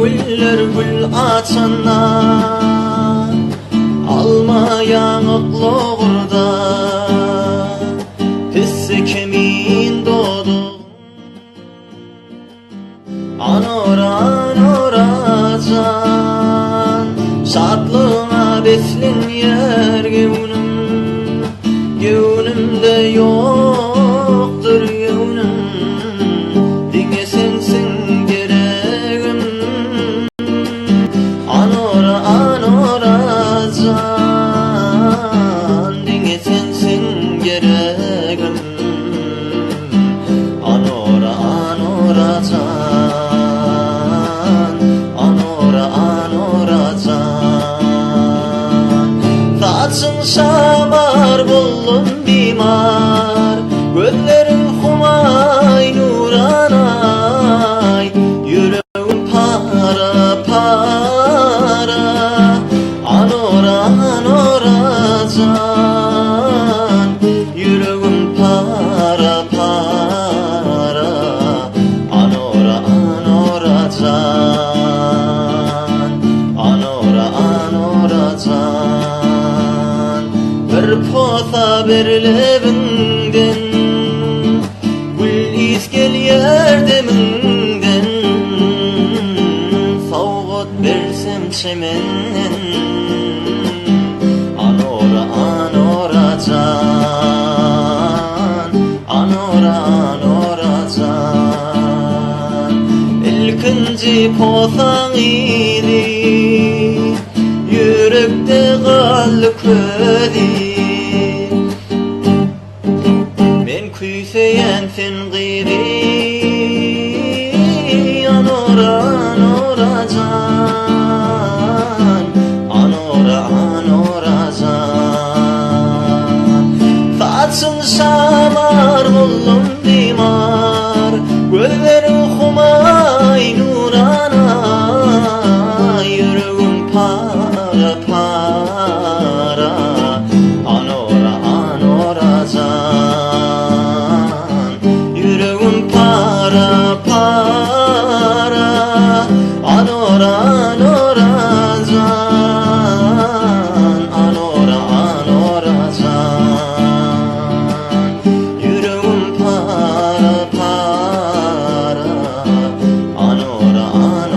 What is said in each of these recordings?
güller gül açanlar almayan otluğurda hisse kemin doğdu anora can şadlığına beslen yer gönlümde yoktur gönlüm dinge sensin gereğim anora can dinge sensin gereğim anora can anora can saçın şamar buldum bimar gözlerin humay nuranay yüreğim para anora can yüreğim para anora can anora can bir posa bir levinden gül iskel yerdeminden savgat bersem çemenden anora can anora can ilkinci posan idi yürekte kaldı ködi men kuyseyen sen gıyri anora can anora can saçın şamar buldum dimar gözlerin humay nurana yüreğim para anora can yüreğim para anora can anora can yüreğim para anora can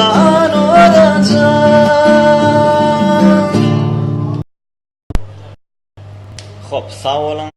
anora can. Hop, sağ olun.